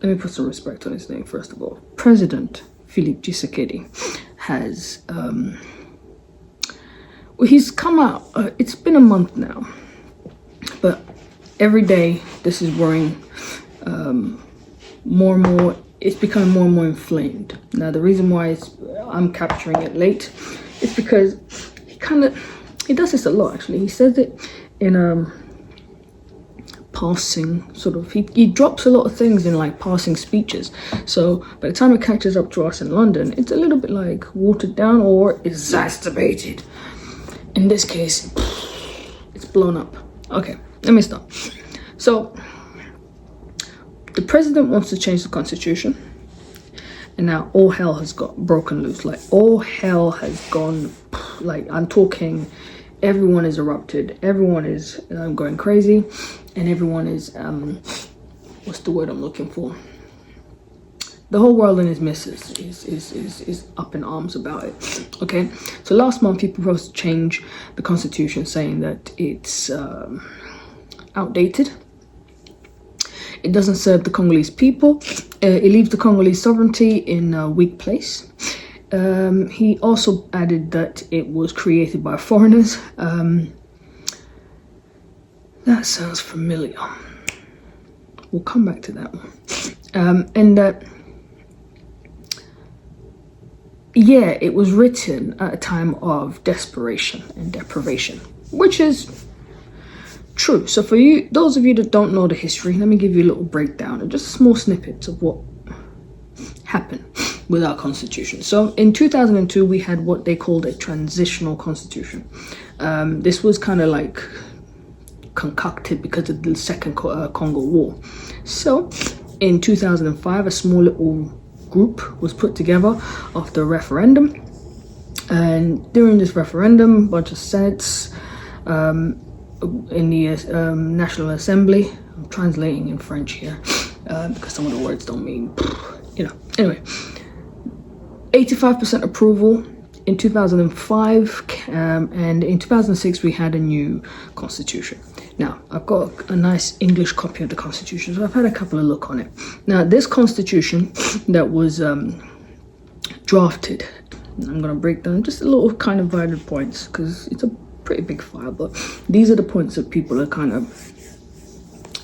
let me put some respect on his name first of all. President Felix Tshisekedi has, well, he's come out, it's been a month now, but every day this is growing more and more, it's becoming more and more inflamed. Now the reason why I'm capturing it late is because he does this a lot actually. He says it in passing sort of, he drops a lot of things in like passing speeches, so by the time it catches up to us in London, it's a little bit like watered down or exacerbated. In this case, it's blown up. Okay, let me start. So the president wants to change the constitution, and now all hell has got broken loose. Like all hell has gone, like I'm talking, everyone is erupted, everyone is going crazy, and everyone is what's the word I'm looking for? The whole world and his missus is up in arms about it. Okay, so last month he proposed to change the constitution, saying that it's outdated. It doesn't serve the Congolese people. It leaves the Congolese sovereignty in a weak place. He also added that it was created by foreigners. That sounds familiar. We'll come back to that one. And that, yeah, it was written at a time of desperation and deprivation, which is true. So for you, those of you that don't know the history, let me give you a little breakdown and just small snippets of what happened with our constitution. So in 2002, we had what they called a transitional constitution. This was kind of like concocted because of the Second Congo War. So in 2005, a small little group was put together after a referendum. And during this referendum, a bunch of senates in the National Assembly, I'm translating in French here because some of the words don't mean, you know. Anyway, 85% approval in 2005, and in 2006 we had a new constitution. Now, I've got a nice English copy of the constitution, so I've had a couple of look on it. Now, this constitution that was drafted, I'm going to break down just a little kind of vital points because it's a pretty big file, but these are the points that people are kind of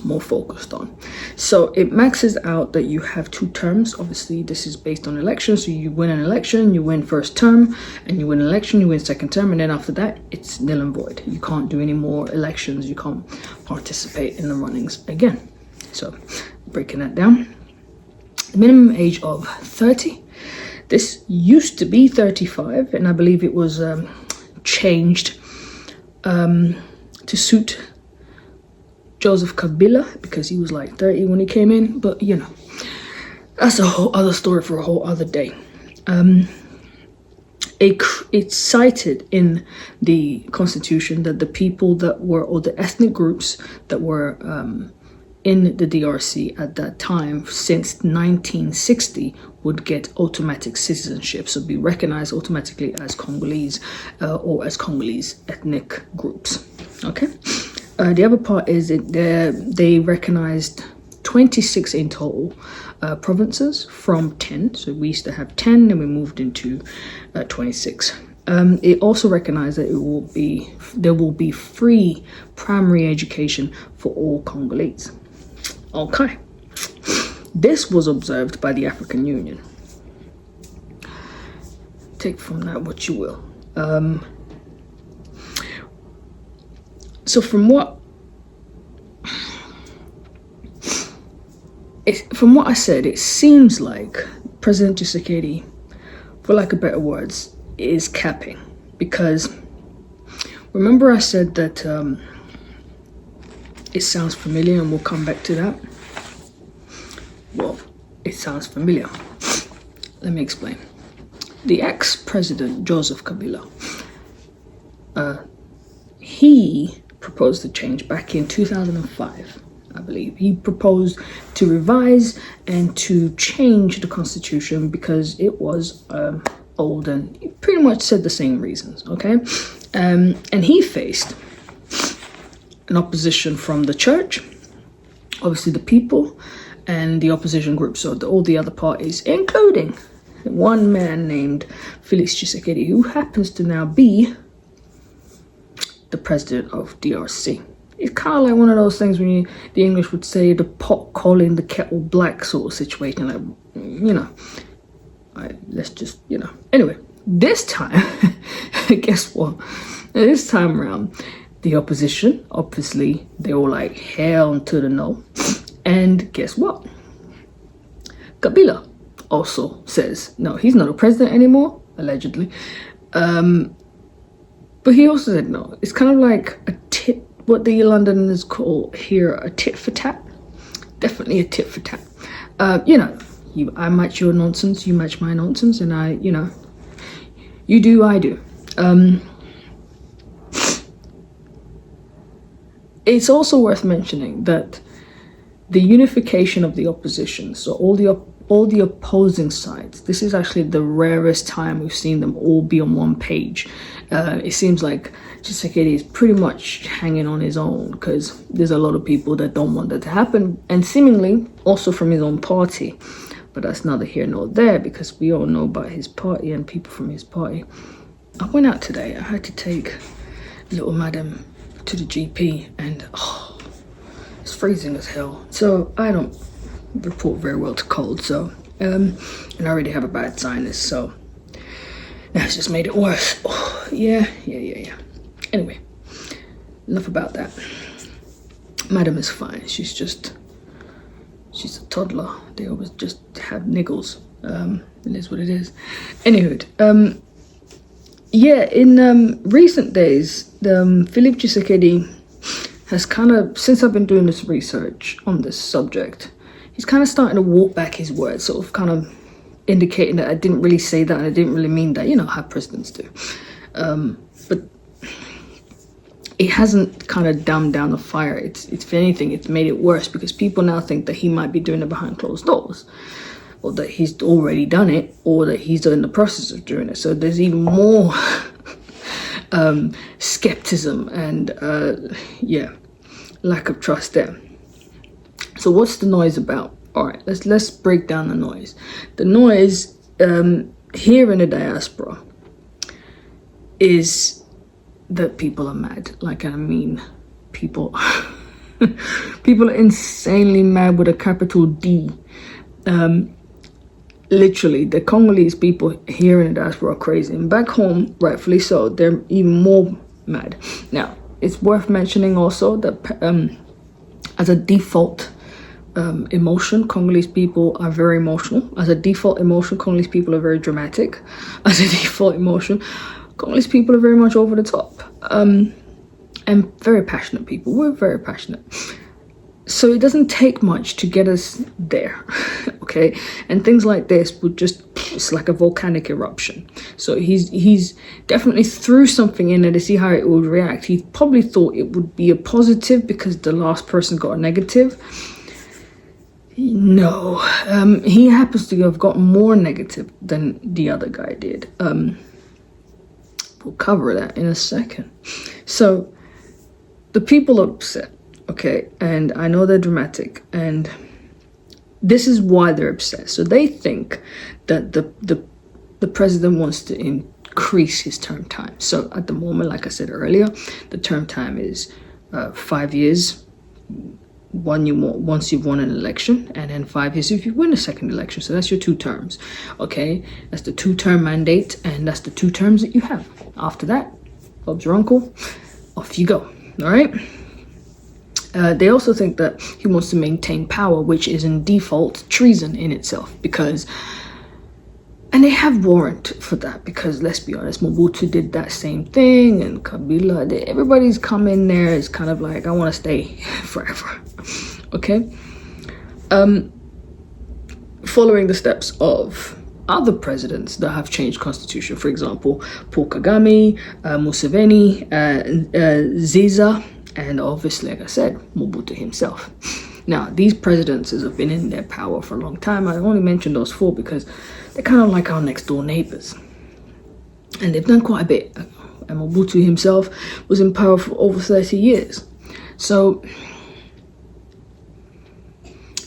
more focused on. So it maxes out that you have 2 terms. Obviously this is based on elections, so you win an election, you win first term, and you win an election, you win second term, and then after that it's nil and void. You can't do any more elections, you can't participate in the runnings again. So breaking that down, the minimum age of 30. This used to be 35, and I believe it was changed to suit Joseph Kabila because he was like 30 when he came in, but you know, that's a whole other story for a whole other day. It's cited in the constitution that the people that were, or the ethnic groups that were in the DRC at that time since 1960 would get automatic citizenship, so be recognized automatically as Congolese or as Congolese ethnic groups. Okay. The other part is they recognized 26 in total provinces from 10. So we used to have 10 and we moved into 26. It also recognized that there will be free primary education for all Congolese. Okay. This was observed by the African Union. Take from that what you will. So from what I said, it seems like President Tshisekedi, for lack of better words, is capping. Because remember I said that it sounds familiar, and we'll come back to that. Well, it sounds familiar. Let me explain. The ex-president Joseph Kabila, he proposed the change back in 2005, I believe. He proposed to revise and to change the constitution because it was old, and he pretty much said the same reasons, okay? And he faced an opposition from the church, obviously the people, and the opposition groups, so all the other parties, including one man named Felix Tshisekedi, who happens to now be the president of DRC. It's kind of like one of those things when the English would say the pot calling the kettle black sort of situation, like, you know, let's just, you know. Anyway, this time, guess what? This time around, the opposition, obviously, they all like hell to the no. And guess what? Kabila also says, no, he's not a president anymore, allegedly. But he also said no. It's kind of like a tit, what the Londoners call here a tit for tat. Definitely a tit for tat. You know, I match your nonsense, you match my nonsense, and you know, you do, I do. It's also worth mentioning that the unification of the opposition, so all the opposing sides, this is actually the rarest time we've seen them all be on one page. It seems like Tshisekedi is pretty much hanging on his own because there's a lot of people that don't want that to happen, and seemingly also from his own party. But that's neither here nor there, because we all know about his party and people from his party. I went out today. I had to take little madam to the GP, and it's freezing as hell. So I don't report very well to cold, so and I already have a bad sinus, so that's just made it worse. Yeah. Anyway, enough about that. Madam is fine. She's a toddler. They always just have niggles. It is what it is. Anywho, yeah, in recent days, Felix Tshisekedi has kind of, since I've been doing this research on this subject, he's kind of starting to walk back his words, sort of kind of indicating that I didn't really say that and I didn't really mean that, you know how presidents do. But it hasn't kind of dumbed down the fire. It's if anything, it's made it worse, because people now think that he might be doing it behind closed doors, or that he's already done it, or that he's in the process of doing it. So there's even more skepticism and lack of trust there. So what's the noise about? All right, let's break down the noise. The noise here in the diaspora is that people are mad. Like, I mean, people are insanely mad with a capital D. Literally, the Congolese people here in the diaspora are crazy, and back home, rightfully so, they're even more mad. Now, it's worth mentioning also that as a default emotion, Congolese people are very emotional. As a default emotion, Congolese people are very dramatic. As a default emotion, Congolese people are very much over the top, and very passionate people. We're very passionate. So it doesn't take much to get us there, okay? And things like this would just, it's like a volcanic eruption. So he's definitely threw something in there to see how it would react. He probably thought it would be a positive because the last person got a negative. No, he happens to have gotten more negative than the other guy did. We'll cover that in a second. So the people are upset, okay? And I know they're dramatic, and this is why they're upset. So they think that the president wants to increase his term time. So at the moment, like I said earlier, the term time is 5 years. Once you've won an election, and then 5 years if you win a second election. So that's your 2 terms, okay? That's the 2-term mandate, and that's the 2 terms that you have. After that, Bob's your uncle, off you go, all right? They also think that he wants to maintain power, which is in default treason in itself, because, and they have warrant for that, because let's be honest, Mobutu did that same thing, and Kabila, everybody's come in there, it's kind of like, I want to stay forever, okay? Following the steps of other presidents that have changed constitution, for example, Paul Kagame, Museveni, Ziza, and obviously, like I said, Mobutu himself. Now, these presidents have been in their power for a long time. I only mentioned those 4 because they're kind of like our next door neighbors. And they've done quite a bit. And Mobutu himself was in power for over 30 years. So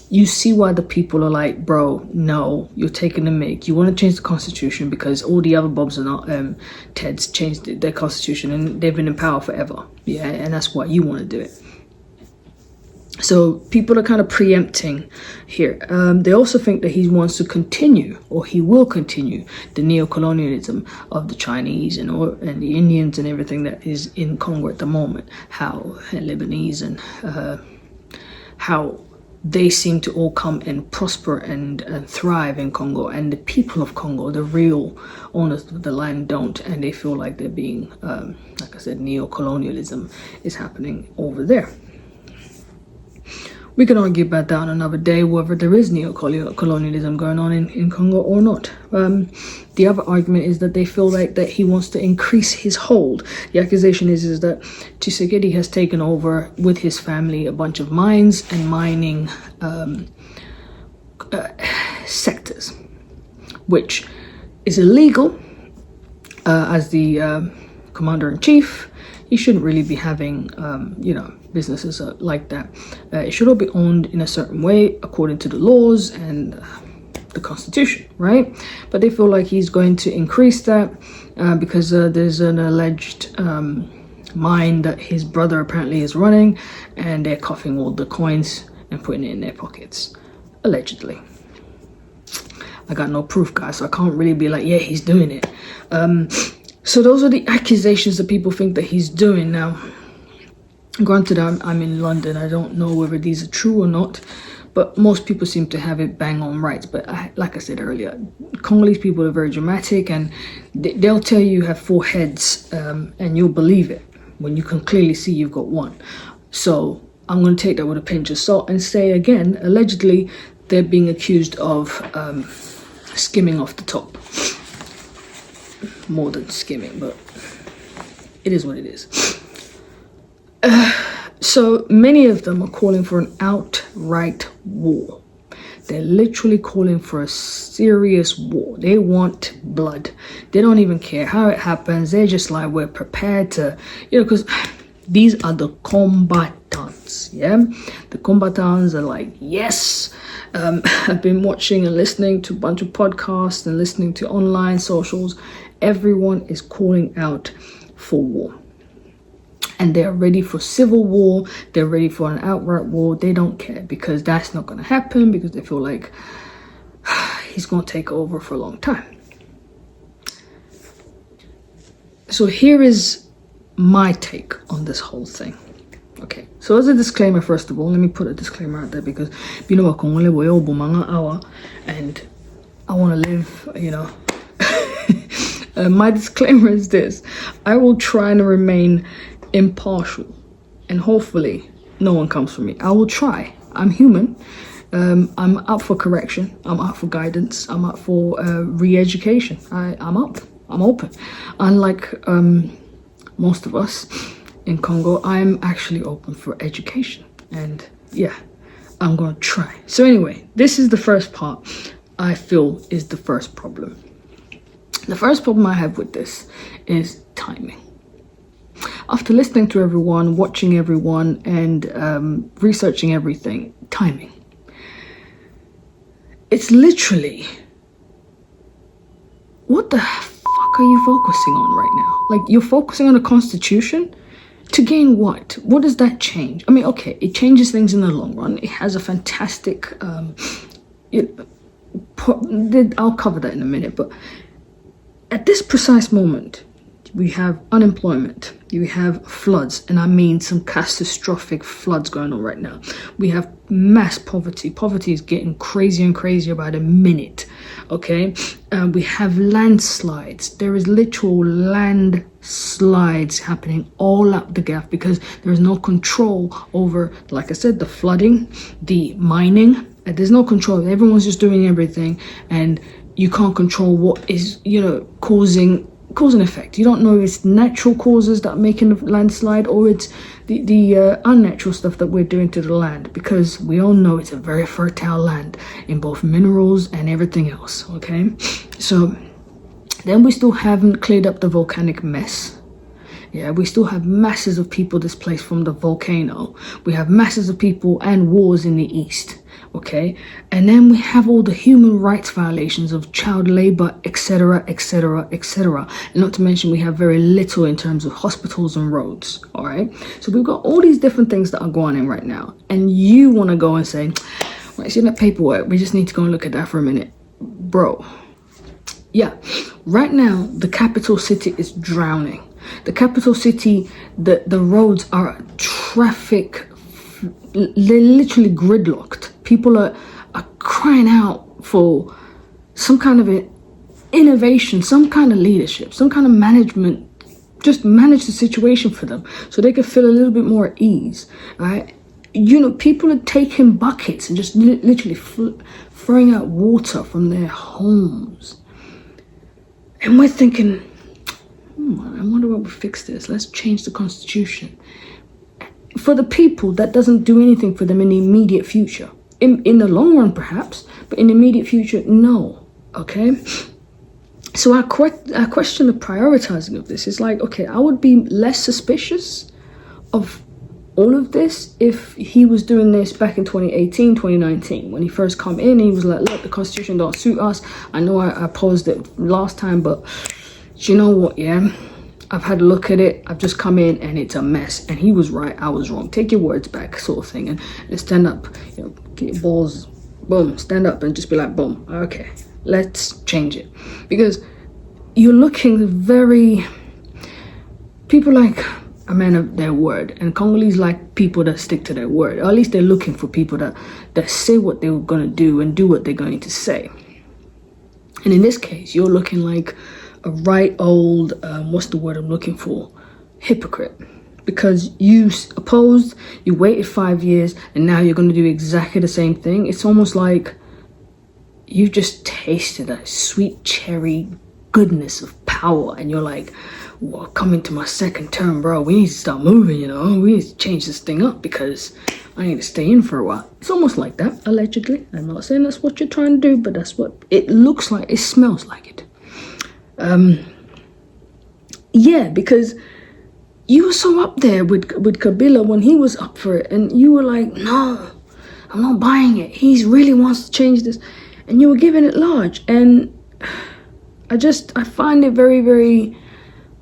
you see why the people are like, bro, no, you're taking the mic. You want to change the constitution because all the other Bobs and Teds changed their constitution and they've been in power forever. Yeah, and that's why you want to do it. So people are kind of preempting here. They also think that he wants to continue, or he will continue, the neo-colonialism of the Chinese and the Indians and everything that is in Congo at the moment. How Lebanese and how they seem to all come and prosper and thrive in Congo, and the people of Congo, the real owners of the land, don't, and they feel like they're being, like I said, neo-colonialism is happening over there. We can argue about that on another day, whether there is neo-colonialism going on in Congo or not. The other argument is that they feel like that he wants to increase his hold. The accusation is that Tshisekedi has taken over with his family a bunch of mines and mining sectors, which is illegal. As the commander-in-chief, he shouldn't really be having, businesses like that. It should all be owned in a certain way according to the laws and the constitution, right? But they feel like he's going to increase that because there's an alleged mine that his brother apparently is running, and they're coughing all the coins and putting it in their pockets, allegedly. I got no proof, guys, so I can't really be like, yeah, he's doing it. So those are the accusations that people think that he's doing. Now, granted, I'm in London. I don't know whether these are true or not, but most people seem to have it bang on right. But like I said earlier, Congolese people are very dramatic, and they'll tell you have 4 heads, and you'll believe it when you can clearly see you've got one. So I'm going to take that with a pinch of salt and say again, allegedly, they're being accused of skimming off the top. More than skimming, but it is what it is. So many of them are calling for an outright war. They're literally calling for a serious war. They want blood. They don't even care how it happens. They're just like, we're prepared to, because these are the combatants, yeah? The combatants are like, yes. I've been watching and listening to a bunch of podcasts and listening to online socials. Everyone is calling out for war. And they're ready for civil war. They're ready for an outright war. They don't care because that's not going to happen, because they feel like he's going to take over for a long time. So here is my take on this whole thing. Okay, so as a disclaimer, first of all, let me put a disclaimer out there, because you know and I want to live, my disclaimer is this: I will try and remain impartial, and hopefully no one comes for me. I will try. I'm human. I'm up for correction. I'm up for guidance. I'm up for re-education. I'm up. I'm open. Unlike most of us in Congo, I'm actually open for education. And yeah, I'm going to try. So anyway, this is the first part I feel is the first problem. The first problem I have with this is timing. After listening to everyone, watching everyone, and researching everything, timing. It's literally, what the fuck are you focusing on right now? Like, you're focusing on the constitution to gain what? What does that change? I mean, okay, it changes things in the long run. It has a fantastic, I'll cover that in a minute, but at this precise moment, we have unemployment, we have floods, and I mean some catastrophic floods going on right now. We have mass poverty. Poverty is getting crazier and crazier by the minute, okay? We have landslides. There is literal landslides happening all up the gap because there is no control over, like I said, the flooding, the mining. There's no control. Everyone's just doing everything, and you can't control what is, causing cause and effect. You don't know if it's natural causes that are making the landslide or it's the unnatural stuff that we're doing to the land, because we all know it's a very fertile land in both minerals and everything else, okay? So then we still haven't cleared up the volcanic mess. Yeah, we still have masses of people displaced from the volcano. We have masses of people and wars in the east. okay? And then we have all the human rights violations of child labor, etc., etc., etc. And not to mention we have very little in terms of hospitals and roads, all right? So we've got all these different things that are going on right now. And you want to go and say, right, see that paperwork, we just need to go and look at that for a minute. Bro, yeah, right now, the capital city is drowning. The capital city, the roads are traffic, they're literally gridlocked. People are crying out for some kind of innovation, some kind of leadership, some kind of management. Just manage the situation for them so they can feel a little bit more at ease, right? You know, people are taking buckets and just literally throwing out water from their homes. And we're thinking, I wonder what will fix this. Let's change the constitution. For the people, that doesn't do anything for them in the immediate future. In the long run, perhaps, but in the immediate future, no. Okay? So our question of prioritizing of this is like, okay, I would be less suspicious of all of this if he was doing this back in 2018, 2019, when he first come in, he was like, look, the constitution don't suit us. I know I opposed it last time, but you know what, yeah? I've had a look at it. I've just come in and it's a mess. And he was right, I was wrong. Take your words back, sort of thing. And stand up, you know, get your balls, boom, stand up and just be like, boom, okay, let's change it. Because you're looking very, people like a man of their word, and Congolese like people that stick to their word, or at least they're looking for people that say what they were going to do and do what they're going to say. And in this case, you're looking like a right old, what's the word I'm looking for? Hypocrite. Because you opposed, you waited 5 years, and now you're going to do exactly the same thing. It's almost like you've just tasted that sweet cherry goodness of power, and you're like, well, coming to my second term, bro, we need to start moving, you know, we need to change this thing up because I need to stay in for a while. It's almost like that, allegedly. I'm not saying that's what you're trying to do, but that's what it looks like. It smells like it. Yeah, because you were so up there with Kabila when he was up for it, and you were like, no, I'm not buying it. He really wants to change this, and you were giving it large. And I find it very, very,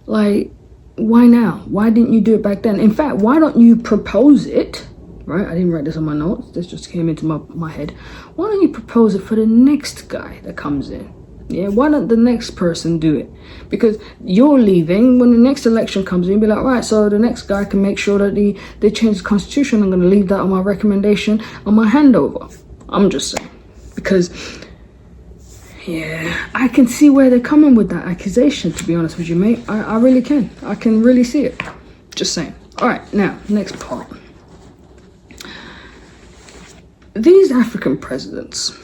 like, why now? Why didn't you do it back then? In fact, why don't you propose it? Right? I didn't write this on my notes. This just came into my head. Why don't you propose it for the next guy that comes in? Yeah, why don't the next person do it? Because you're leaving. When the next election comes in, you'll be like, right, so the next guy can make sure that they change the constitution. I'm going to leave that on my recommendation on my handover. I'm just saying. Because, yeah, I can see where they're coming with that accusation, to be honest with you, mate. I really can. I can really see it. Just saying. All right, now, next part. These African presidents,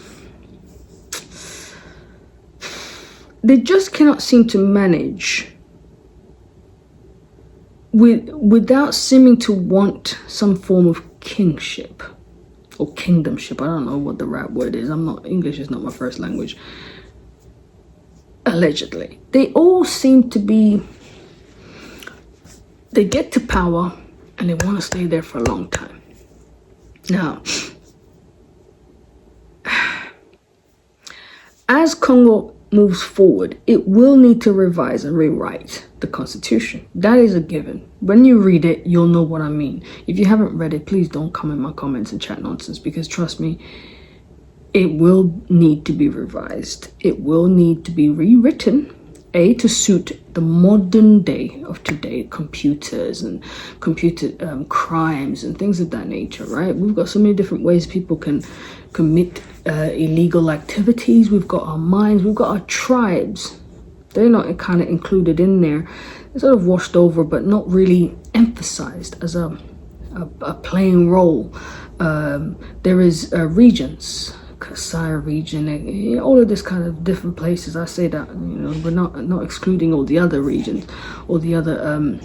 they just cannot seem to manage without seeming to want some form of kingship or kingdomship. I don't know what the right word is. English is not my first language. Allegedly. They all seem to be, they get to power and they want to stay there for a long time. Now, as Congo moves forward, it will need to revise and rewrite the constitution. That is a given. When you read it, you'll know what I mean. If you haven't read it, please don't come in my comments and chat nonsense, because trust me, it will need to be revised. It will need to be rewritten, to suit the modern day of today, computers and computer crimes and things of that nature, right? We've got so many different ways people can commit illegal activities. We've got our mines, we've got our tribes. They're not kind of included in there. They're sort of washed over, but not really emphasized as a playing role. There is regions, Kasai region, all of this kind of different places. I say that, we're not excluding all the other regions or the other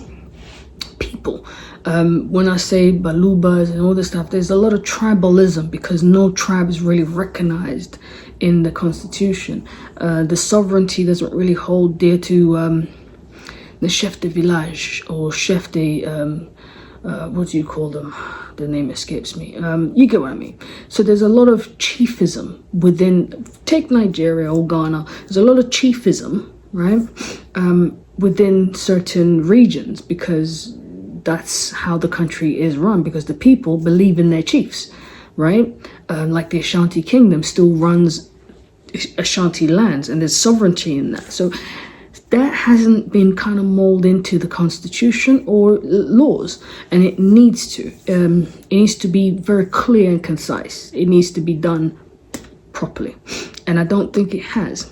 people. When I say Balubas and all this stuff, there's a lot of tribalism because no tribe is really recognized in the constitution. The sovereignty doesn't really hold dear to the chef de village or chef de what do you call them? The name escapes me. You get what I mean. So there's a lot of chiefism within, take Nigeria or Ghana, there's a lot of chiefism, right? Within certain regions, because that's how the country is run, because the people believe in their chiefs, right? Like the Ashanti Kingdom still runs Ashanti lands, and there's sovereignty in that. So that hasn't been kind of molded into the constitution or laws, and it needs to. It needs to be very clear and concise. It needs to be done properly, and I don't think it has.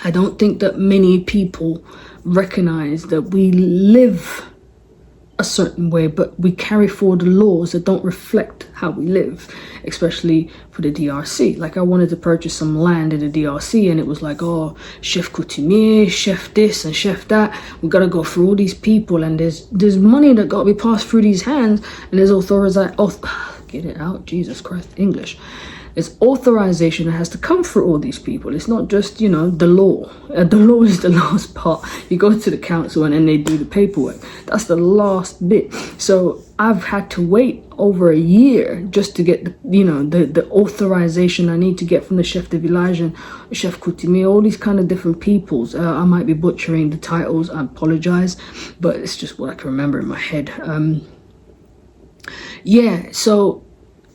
I don't think that many people recognize that we live a certain way, but we carry forward laws that don't reflect how we live, especially for the DRC. Like, I wanted to purchase some land in the DRC, and it was like, oh, chef coutumier, chef this and chef that. We got to go through all these people, and there's money that got to be passed through these hands, and there's get it out, Jesus Christ, English. There's authorization that has to come through all these people. It's not just, the law. The law is the last part. You go to the council and then they do the paperwork. That's the last bit. So I've had to wait over a year just to get the authorization I need to get from the chef de village and chef coutumier, all these kind of different peoples. I might be butchering the titles. I apologize, but it's just what I can remember in my head. So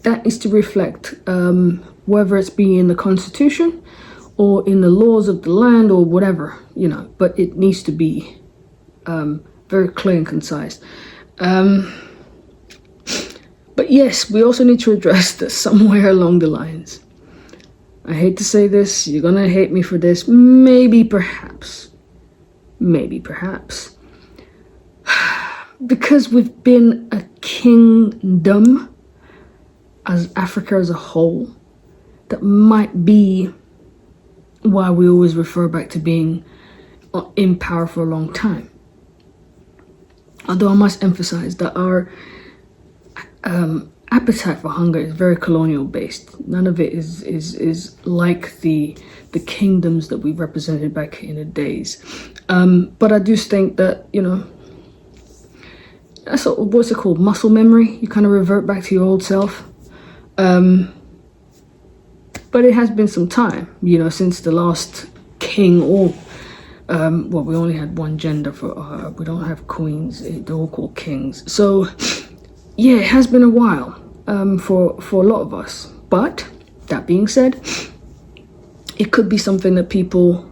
that is to reflect whether it's being in the constitution or in the laws of the land or whatever, but it needs to be very clear and concise. But yes, we also need to address that somewhere along the lines. I hate to say this, you're gonna hate me for this, maybe perhaps, because we've been a kingdom as Africa as a whole, that might be why we always refer back to being in power for a long time. Although I must emphasize that our appetite for hunger is very colonial based. None of it is like the kingdoms that we represented back in the days. But I do think that, that's what's it called? Muscle memory. You kind of revert back to your old self. But it has been some time, since the last king, or we only had one gender for we don't have queens, they're all called kings. So yeah, it has been a while for a lot of us. But that being said, it could be something that people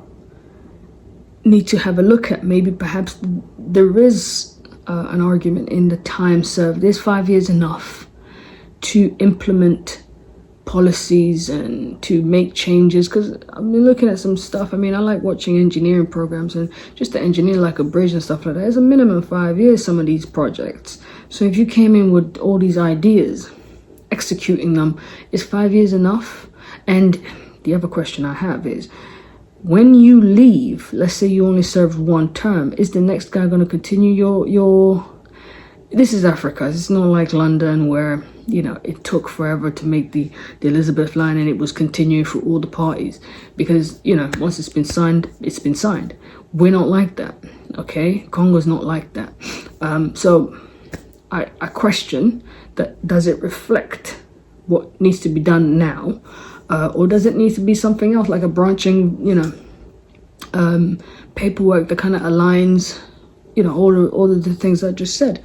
need to have a look at. Maybe perhaps there is an argument in the time served. Is 5 years enough to implement policies and to make changes? Because I've been looking at some stuff. I like watching engineering programs, and just to engineer like a bridge and stuff like that, it's a minimum 5 years, some of these projects. So if you came in with all these ideas, executing them, is 5 years enough? And the other question I have is, when you leave, let's say you only served one term, is the next guy going to continue your this is Africa. It's not like London where it took forever to make the Elizabeth line, and it was continuing through all the parties, because once it's been signed, it's been signed. We're not like that, okay? Congo's not like that. So I question that. Does it reflect what needs to be done now, or does it need to be something else, like a branching paperwork that kind of aligns all of the things I just said?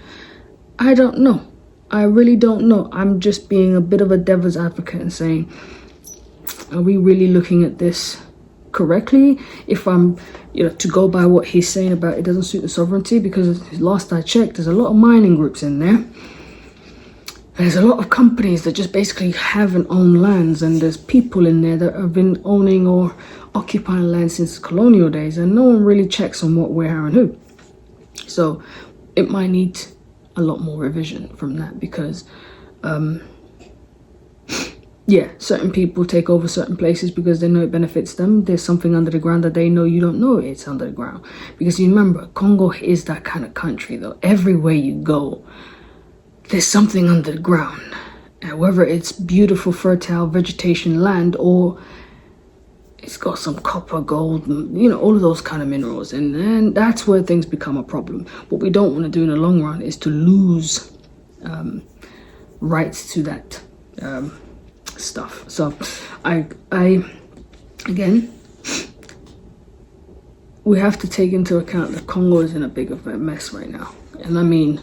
I don't know. I really don't know. I'm just being a bit of a devil's advocate and saying, are we really looking at this correctly? If I'm, to go by what he's saying about it doesn't suit the sovereignty, because last I checked, there's a lot of mining groups in there. There's a lot of companies that just basically haven't owned lands, and there's people in there that have been owning or occupying land since colonial days, and no one really checks on what, where, how, and who. So it might need a lot more revision from that, because certain people take over certain places because they know it benefits them. There's something under the ground that they know you don't know it's under the ground. Because you remember, Congo is that kind of country though. Everywhere you go, there's something under the ground. And whether it's beautiful, fertile vegetation land, or it's got some copper, gold, and, all of those kind of minerals. And then that's where things become a problem. What we don't want to do in the long run is to lose rights to that stuff. So I again, we have to take into account that Congo is in a big of a mess right now. And I mean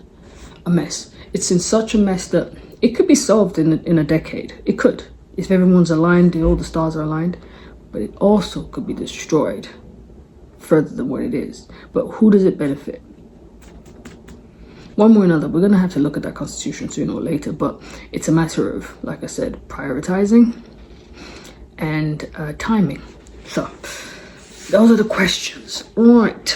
a mess. It's in such a mess that it could be solved in a decade. It could, if everyone's aligned, all the stars are aligned. But it also could be destroyed further than what it is. But who does it benefit? One way or another, we're going to have to look at that constitution sooner or later. But it's a matter of, like I said, prioritizing and timing. So those are the questions. Right.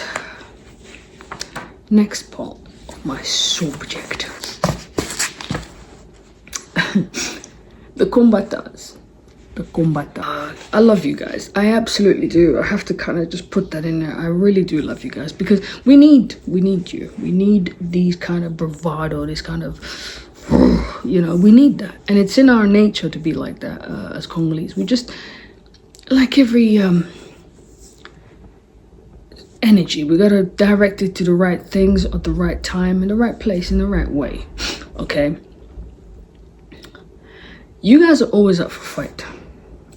Next part of my subject. The combatants. I love you guys. I absolutely do. I have to kind of just put that in there. I really do love you guys, because we need you. We need these kind of bravado, this kind of, we need that. And it's in our nature to be like that as Congolese. We just, like every energy, we got to direct it to the right things at the right time, in the right place, in the right way. Okay? You guys are always up for fight.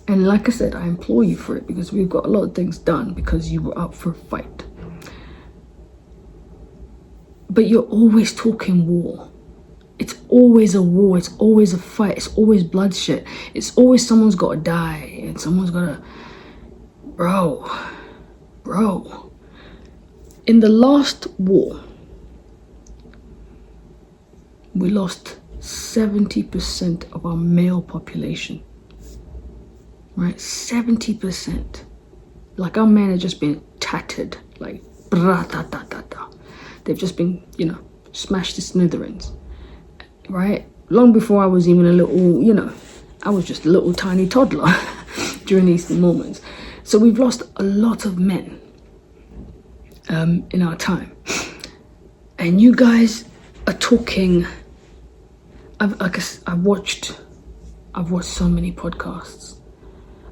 And like I said, I implore you for it, because we've got a lot of things done because you were up for a fight. But you're always talking war. It's always a war. It's always a fight. It's always bloodshed. It's always someone's got to die and someone's got to... Bro. In the last war, we lost 70% of our male population. Right, 70%. Like, our men have just been tattered, like they've just been, smashed to smithereens. Right, long before I was even a little, I was just a little tiny toddler during these moments. So we've lost a lot of men in our time, and you guys are talking. I've watched so many podcasts.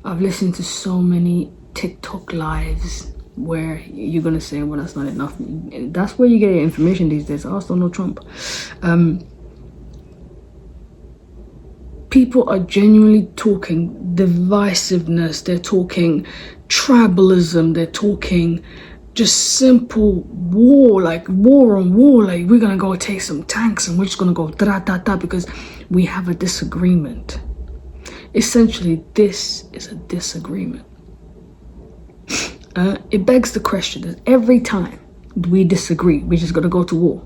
I've listened to so many TikTok lives where you're going to say, well, that's not enough. That's where you get your information these days. Ask Donald Trump. People are genuinely talking divisiveness. They're talking tribalism. They're talking just simple war, like war on war. Like, we're going to go take some tanks and we're just going to go da-da-da because we have a disagreement. Essentially, this is a disagreement. It begs the question that every time we disagree, we just got to go to war.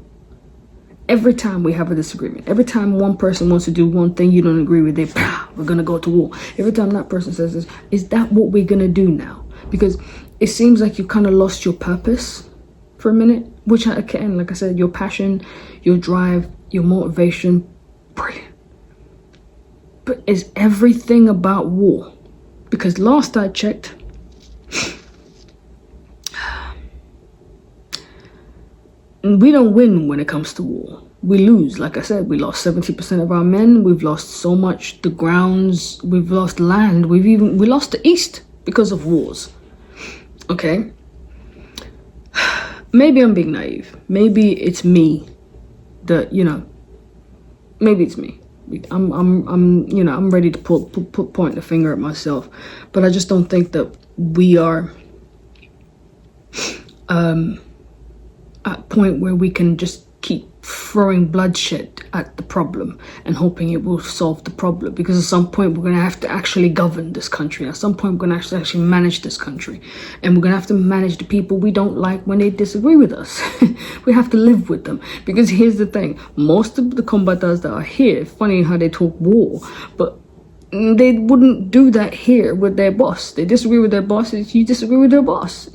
Every time we have a disagreement, every time one person wants to do one thing you don't agree with, we're going to go to war. Every time that person says this, is that what we're going to do now? Because it seems like you kind of lost your purpose for a minute, which, again, like I said, your passion, your drive, your motivation, brilliant. But is everything about war? Because last I checked, we don't win when it comes to war. We lose. Like I said, we lost 70% of our men. We've lost so much, the grounds, we've lost land. We lost the East because of wars. Okay? Maybe I'm being naive. Maybe it's me that, maybe it's me. I'm ready to point the finger at myself, but I just don't think that we are at a point where we can just keep throwing bloodshed at the problem and hoping it will solve the problem. Because at some point we're going to have to actually govern this country. At some point we're going to actually manage this country, and we're going to have to manage the people we don't like when they disagree with us. We have to live with them. Because here's the thing, most of the combatants that are here, funny how they talk war, but they wouldn't do that here with their boss. They disagree with their boss. You disagree with their boss.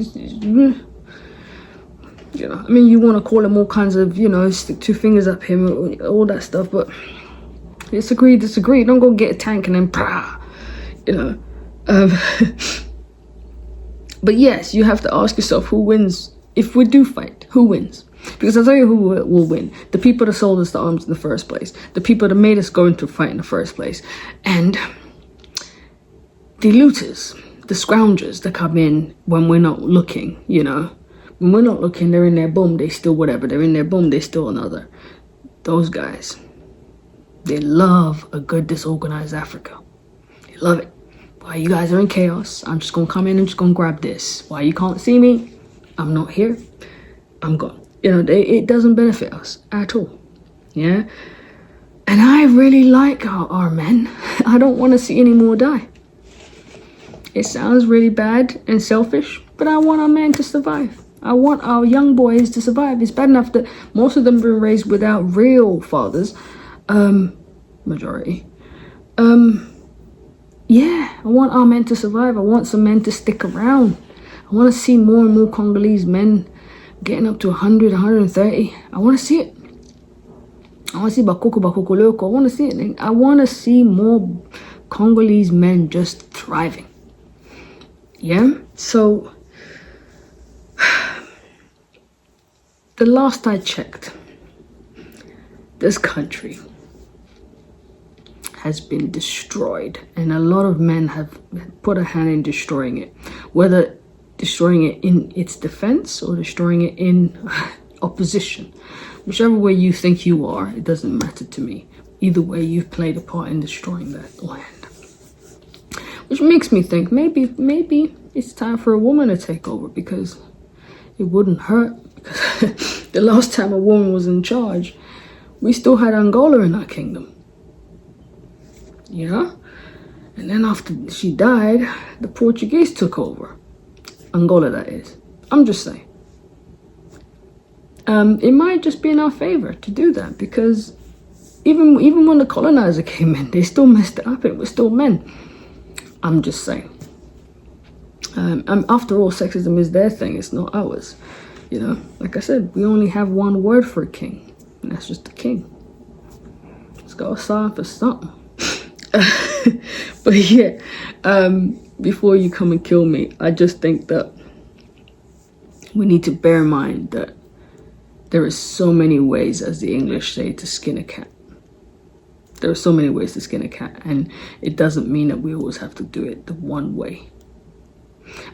I mean, you want to call him all kinds of, stick two fingers up him, all that stuff, but disagree. Don't go get a tank and then, But yes, you have to ask yourself, who wins? If we do fight, who wins? Because I'll tell you who will win. The people that sold us the arms in the first place. The people that made us go into a fight in the first place. And the looters. the scroungers that come in when we're not looking, you know. When we're not looking, they're in there, boom, they still whatever. They're in there, boom, they still another. Those guys, they love a good disorganized Africa. They love it. While you guys are in chaos, I'm just gonna come in and just gonna grab this. While you can't see me, I'm not here. I'm gone. You know, it doesn't benefit us at all. Yeah. And I really like our men. I don't want to see any more die. It sounds really bad and selfish, but I want our men to survive. I want our young boys to survive. It's bad enough that most of them have been raised without real fathers. Majority. Yeah, I want our men to survive. I want some men to stick around. I want to see more and more Congolese men getting up to 100, 130. I want to see it. I want to see Bakoko Loko. I want to see it. I want to see more Congolese men just thriving. Yeah? So, the last I checked, this country has been destroyed, and a lot of men have put a hand in destroying it, whether destroying it in its defense or destroying it in opposition. Whichever way you think you are, it doesn't matter to me. Either way, you've played a part in destroying that land. Which makes me think maybe it's time for a woman to take over, because it wouldn't hurt. Because the last time a woman was in charge, we still had Angola in our kingdom. You know? And then after she died, the Portuguese took over. Angola, that is. I'm just saying. It might just be in our favor to do that, because even when the colonizer came in, they still messed it up. It was still men. I'm just saying. After all, sexism is their thing. It's not ours. You know, like I said, we only have one word for a king, and that's just the king. It's got to sign for something. But yeah, before you come and kill me, I just think that we need to bear in mind that there are so many ways, as the English say, to skin a cat. There are so many ways to skin a cat, and it doesn't mean that we always have to do it the one way.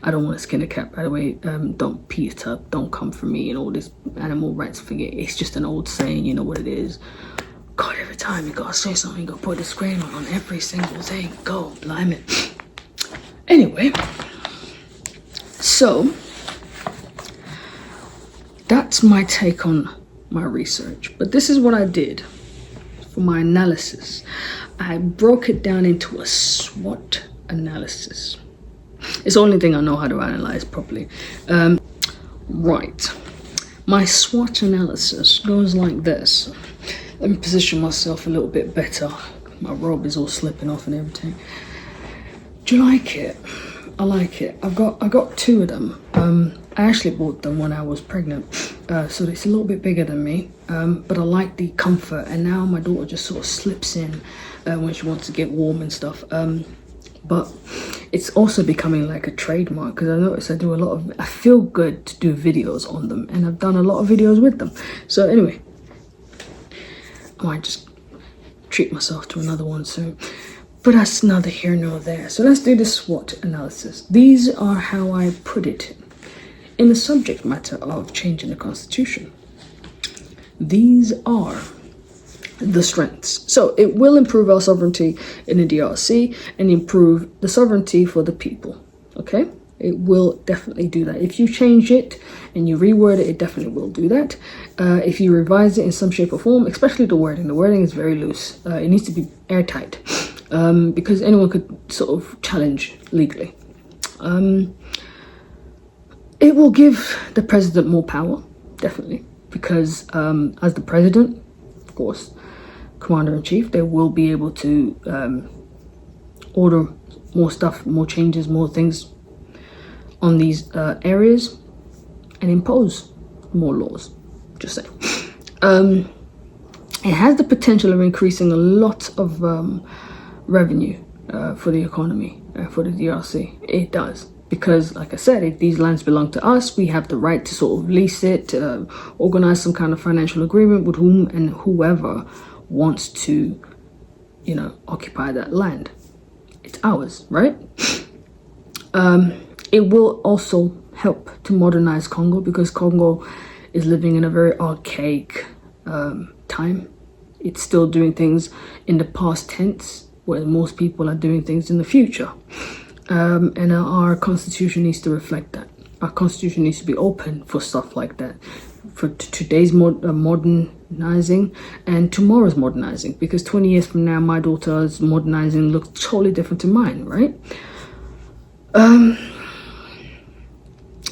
I don't want to skin a cat, by the way. Don't Peter, don't come for me and all this animal rights forget. It's just an old saying, you know what it is. God, every time you gotta say something, you gotta put a disclaimer on every single thing. Go, blimey. Anyway, so that's my take on my research. But this is what I did for my analysis. I broke it down into a SWOT analysis. It's the only thing I know how to analyze properly. Right. My SWOT analysis goes like this. Let me position myself a little bit better. My robe is all slipping off and everything. Do you like it? I like it. I got two of them. I actually bought them when I was pregnant, so it's a little bit bigger than me. But I like the comfort, and now my daughter just sort of slips in when she wants to get warm and stuff. But it's also becoming like a trademark, because I notice I feel good to do videos on them, and I've done a lot of videos with them. So anyway, I might just treat myself to another one soon. But that's neither here nor there. So let's do the SWOT analysis. These are how I put it in the subject matter of changing the constitution. These are the strengths. So it will improve our sovereignty in the DRC and improve the sovereignty for the people. Okay? It will definitely do that. If you change it and you reword it, it definitely will do that. If you revise it in some shape or form, especially the wording is very loose. It needs to be airtight, because anyone could sort of challenge legally. It will give the president more power, definitely, because as the president, of course, commander-in-chief, they will be able to order more stuff, more changes, more things on these areas, and impose more laws. Just saying. It has the potential of increasing a lot of revenue for the economy, for the DRC. It does. Because, like I said, if these lands belong to us, we have the right to sort of lease it, organize some kind of financial agreement with whom and whoever wants to, you know, occupy that land. It's ours, right? It will also help to modernize Congo, because Congo is living in a very archaic time. It's still doing things in the past tense, where most people are doing things in the future. And our constitution needs to reflect that. Our constitution needs to be open for stuff like that, for today's modernizing and tomorrow's modernizing, because 20 years from now my daughter's modernizing looks totally different to mine, right?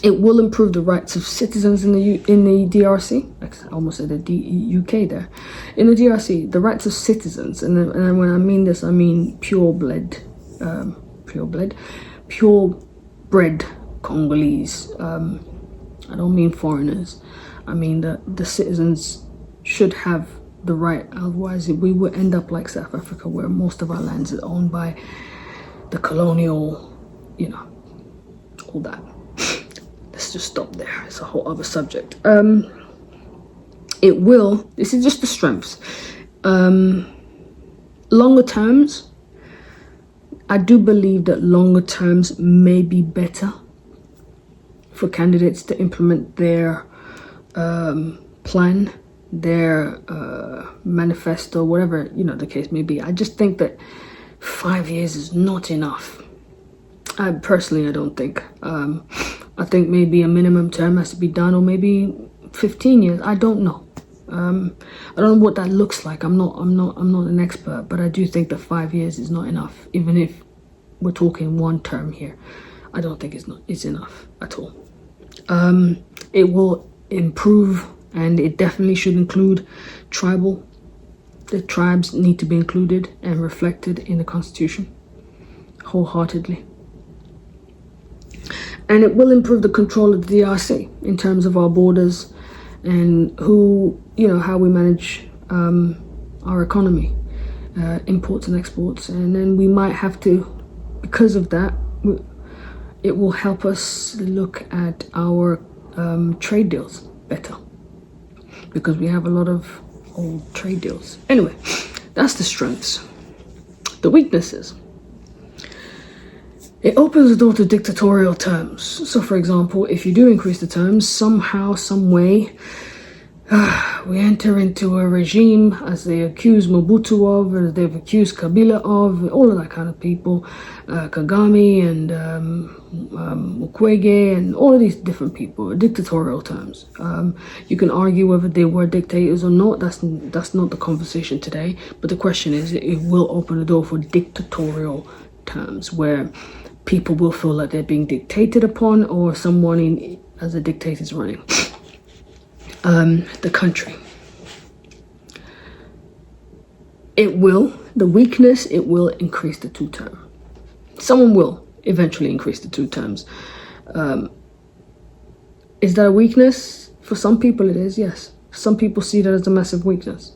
It will improve the rights of citizens in the DRC. I almost said the UK there. In the DRC, the rights of citizens, and when I mean this, I mean purebred Congolese. I don't mean foreigners. I mean that the citizens should have the right. Otherwise, we would end up like South Africa, where most of our lands are owned by the colonial, all that. Let's just stop there. It's a whole other subject. This is just the strengths. Longer terms, I do believe that longer terms may be better for candidates to implement their plan, their manifesto, whatever the case may be. I just think that 5 years is not enough. I don't think. I think maybe a minimum term has to be done, or maybe 15 years. I don't know. I don't know what that looks like. I'm not an expert, but I do think that 5 years is not enough. Even if we're talking one term here, I don't think it's enough at all. It will improve, and it definitely should include tribal. The tribes need to be included and reflected in the constitution wholeheartedly. And it will improve the control of the DRC in terms of our borders and how we manage our economy, imports and exports. And then we might have to, because of that, it will help us look at our trade deals better, because we have a lot of old trade deals. Anyway, that's the strengths. The weaknesses. It opens the door to dictatorial terms. So, for example, if you do increase the terms, somehow, some way, we enter into a regime, as they accuse Mobutu of, as they've accused Kabila of, all of that kind of people, Kagame and Mukwege and all of these different people, dictatorial terms. You can argue whether they were dictators or not. That's not the conversation today. But the question is, it will open the door for dictatorial terms, where people will feel like they're being dictated upon, or someone as a dictator is running the country. The weakness, it will increase the two term. Someone will eventually increase the two terms. Is that a weakness? For some people it is, yes. Some people see that as a massive weakness.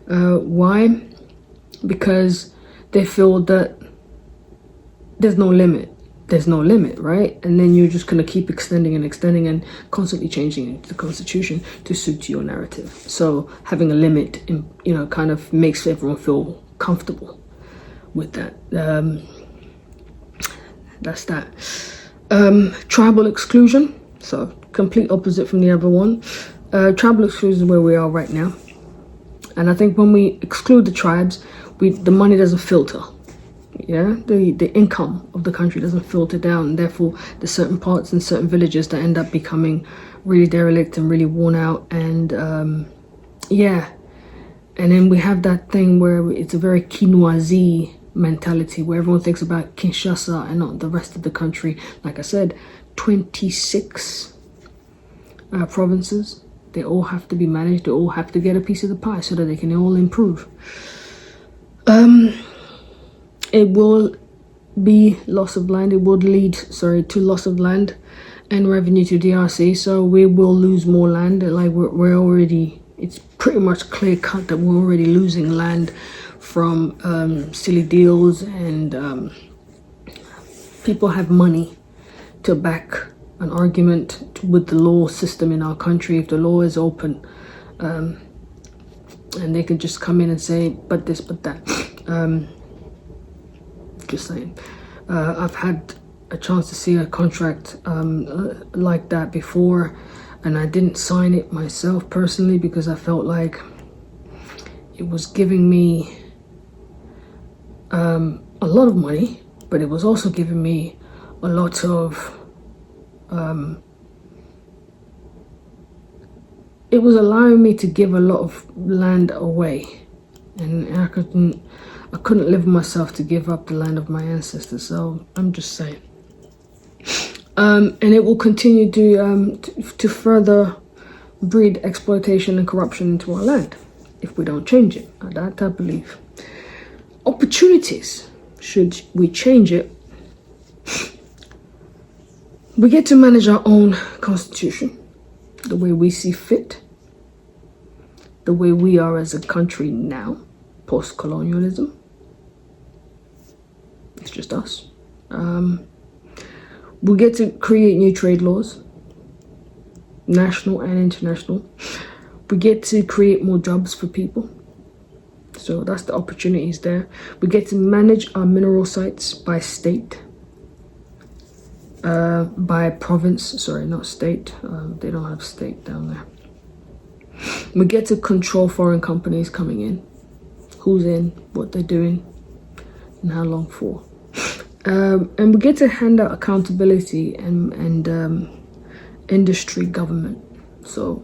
Why? Because they feel that there's no limit, right? And then you're just going to keep extending and constantly changing the constitution to suit your narrative. So having a limit, kind of makes everyone feel comfortable with that. That's that. Tribal exclusion. So complete opposite from the other one. Tribal exclusion is where we are right now. And I think when we exclude the tribes, the money doesn't filter. Yeah, the income of the country doesn't filter down, and therefore there's certain parts and certain villages that end up becoming really derelict and really worn out, and and then we have that thing where it's a very Kinoise mentality, where everyone thinks about Kinshasa and not the rest of the country. Like I said, 26 provinces, they all have to be managed, they all have to get a piece of the pie so that they can all improve. It will be loss of land. It would lead, to loss of land and revenue to DRC. So we will lose more land. Like we're already, it's pretty much clear cut that we're already losing land from silly deals, and people have money to back an argument with the law system in our country. If the law is open, and they can just come in and say, but this, but that. Just saying. I've had a chance to see a contract like that before, and I didn't sign it myself personally because I felt like it was giving me a lot of money, but it was also giving me a lot of it was allowing me to give a lot of land away, and I couldn't live with myself to give up the land of my ancestors. So I'm just saying, and it will continue to further breed exploitation and corruption into our land if we don't change it. That I believe. Opportunities, should we change it, we get to manage our own constitution the way we see fit, the way we are as a country now, post-colonialism. It's just us. We get to create new trade laws, national and international. We get to create more jobs for people. So that's the opportunities there. We get to manage our mineral sites by state, by province, sorry, not state. They don't have state down there. We get to control foreign companies coming in, who's in, what they're doing, and how long for. And we get to hand out accountability and industry government. So,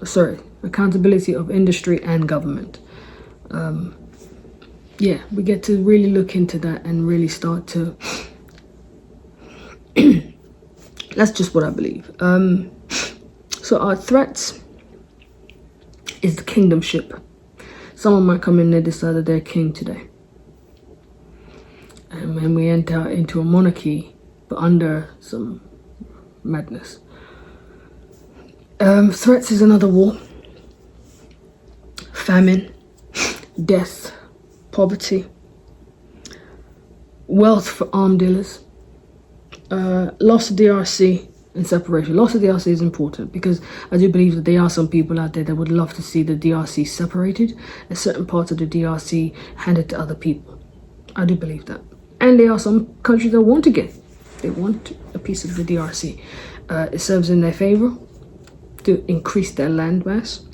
sorry, accountability of industry and government. Yeah, we get to really look into that and really start to that's just what I believe. So our threats is the kingdomship. Someone might come in and decide that they're king today, and when we enter into a monarchy but under some madness. Threats is another war, famine, death, poverty, wealth for arm dealers, loss of DRC and separation. Loss of DRC is important because I do believe that there are some people out there that would love to see the DRC separated and certain parts of the DRC handed to other people. I do believe that. And there are some countries that want to they want a piece of the DRC. It serves in their favor to increase their land mass.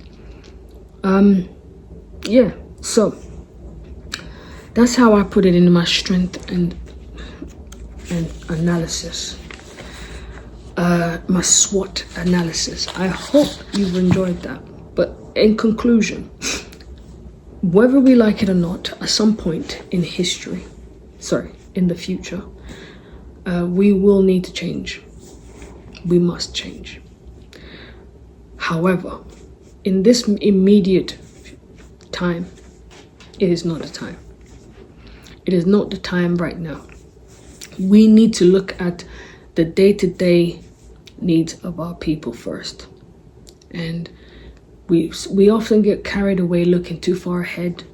Yeah, so that's how I put it into my strength and analysis, my SWOT analysis. I hope you've enjoyed that. But in conclusion, whether we like it or not, at some point in history, in the future, we will need to change. We must change. However, in this immediate time, it is not the time. It is not the time right now. We need to look at the day-to-day needs of our people first. And we often get carried away looking too far ahead,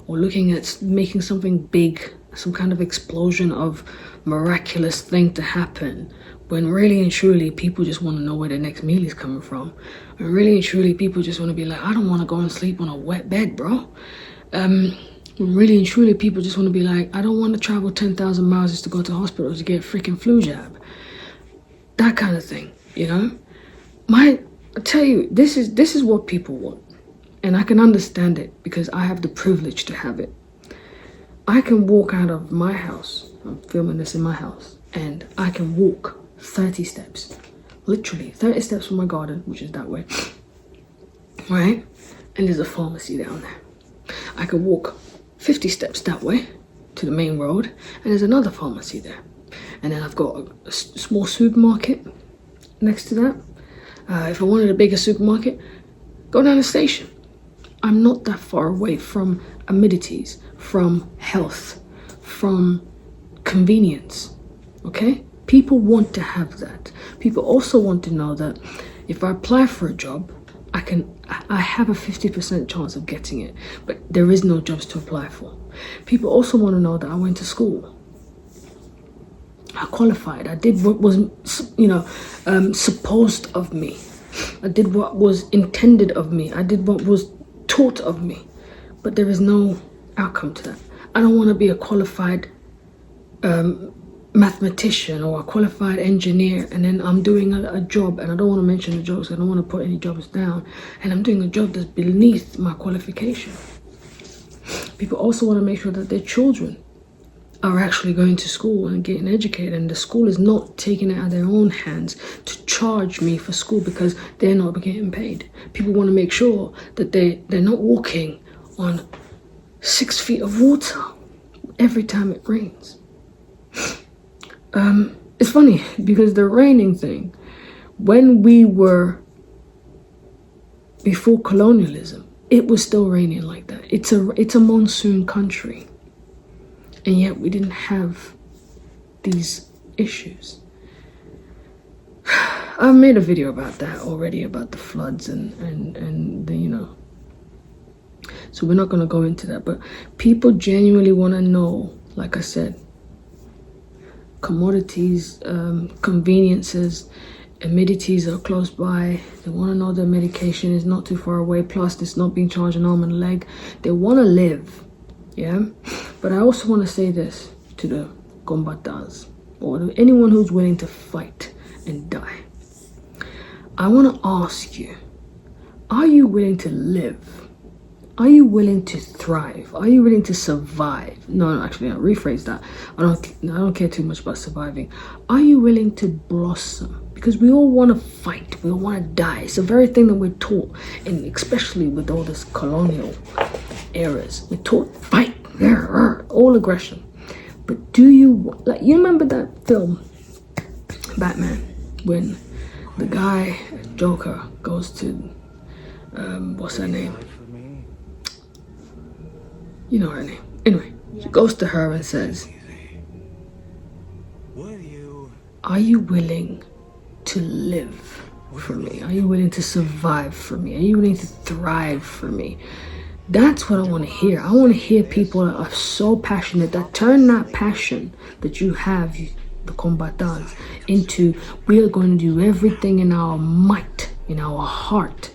or looking at making something big, some kind of explosion of miraculous thing to happen, when really and truly people just want to know where their next meal is coming from. And really and truly people just want to be like, I don't want to go and sleep on a wet bed, bro. Really and truly people just want to be like, I don't want to travel 10,000 miles just to go to hospital to get a freaking flu jab. That kind of thing, you know? I tell you, this is what people want. And I can understand it because I have the privilege to have it. I can walk out of my house, I'm filming this in my house, and I can walk 30 steps, literally 30 steps from my garden, which is that way, right? And there's a pharmacy down there. I can walk 50 steps that way to the main road, and there's another pharmacy there. And then I've got a small supermarket next to that. If I wanted a bigger supermarket, go down the station. I'm not that far away from amenities, from health, from convenience, okay? People want to have that. People also want to know that if I apply for a job, I have a 50% chance of getting it, but there is no jobs to apply for. People also want to know that I went to school. I qualified. I did what was, supposed of me. I did what was intended of me. I did what was taught of me, but there is no outcome to that. I don't want to be a qualified mathematician or a qualified engineer, and then I'm doing a job, and I don't want to mention the jobs, I don't want to put any jobs down, and I'm doing a job that's beneath my qualification. People also want to make sure that their children are actually going to school and getting educated, and the school is not taking it out of their own hands to charge me for school because they're not getting paid. People want to make sure that they're not walking on 6 feet of water every time it rains. It's funny because the raining thing, when we were before colonialism, it was still raining like that. It's a monsoon country, and yet we didn't have these issues. I've made a video about that already, about the floods and the, you know, so we're not going to go into that, but people genuinely want to know, like I said, commodities, conveniences, amenities are close by. They want to know their medication is not too far away, plus it's not being charged an arm and a leg. They want to live, yeah? But I also want to say this to the combatants, or to anyone who's willing to fight and die. I want to ask you, are you willing to live? Are you willing to thrive? Are you willing to survive? No, actually, I'll rephrase that. I don't care too much about surviving. Are you willing to blossom? Because we all want to fight. We all want to die. It's the very thing that we're taught, and especially with all this colonial eras. We're taught fight, all aggression. But do you, like, you remember that film, Batman, when the guy, Joker, goes to, what's her name? You know her name. Anyway, she goes to her and says, are you willing to live for me? Are you willing to survive for me? Are you willing to thrive for me? That's what I want to hear. I want to hear people that are so passionate, that turn that passion that you have, the combatants, into we are going to do everything in our might, in our heart,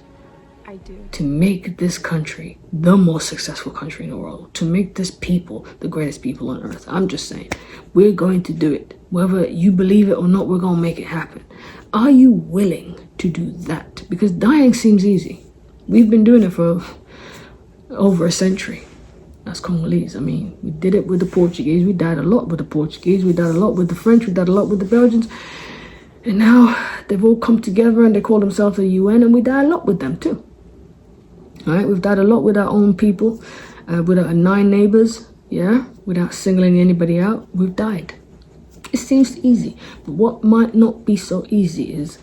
to make this country the most successful country in the world, to make this people the greatest people on earth. I'm just saying, we're going to do it. Whether you believe it or not, we're going to make it happen. Are you willing to do that? Because dying seems easy. We've been doing it for over a century as Congolese. I mean, we did it with the Portuguese. We died a lot with the Portuguese. We died a lot with the French. We died a lot with the Belgians. And now they've all come together and they call themselves the UN, and we die a lot with them too. All right, we've died a lot with our own people, with our 9 neighbors, yeah, without singling anybody out. We've died. It seems easy, but what might not be so easy is,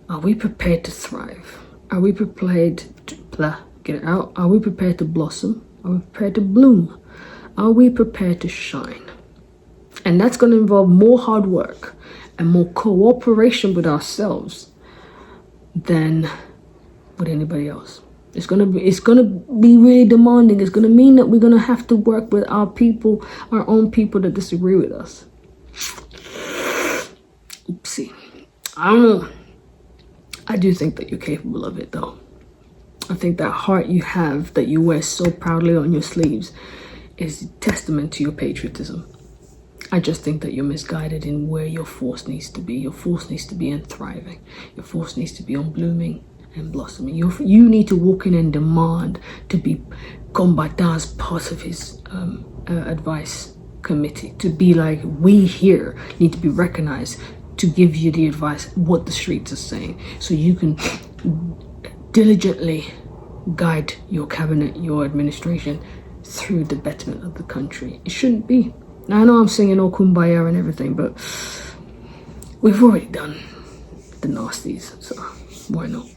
are we prepared to thrive? Are we prepared to get it out? Are we prepared to blossom? Are we prepared to bloom? Are we prepared to shine? And that's going to involve more hard work and more cooperation with ourselves than with anybody else. It's gonna be really demanding. It's gonna mean that we're gonna have to work with our people, our own people that disagree with us. Oopsie. I don't know. I do think that you're capable of it, though. I think that heart you have, that you wear so proudly on your sleeves, is a testament to your patriotism. I just think that you're misguided in where your force needs to be. Your force needs to be in thriving. Your force needs to be on blooming and blossoming. You need to walk in and demand to be combatant's part of his advice committee, to be like, we here need to be recognized to give you the advice, what the streets are saying, so you can diligently guide your cabinet, your administration through the betterment of the country. It shouldn't be. Now, I know I'm singing all kumbaya and everything, but we've already done the nasties, so why not?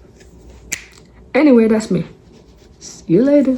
Anyway, that's me. See you later.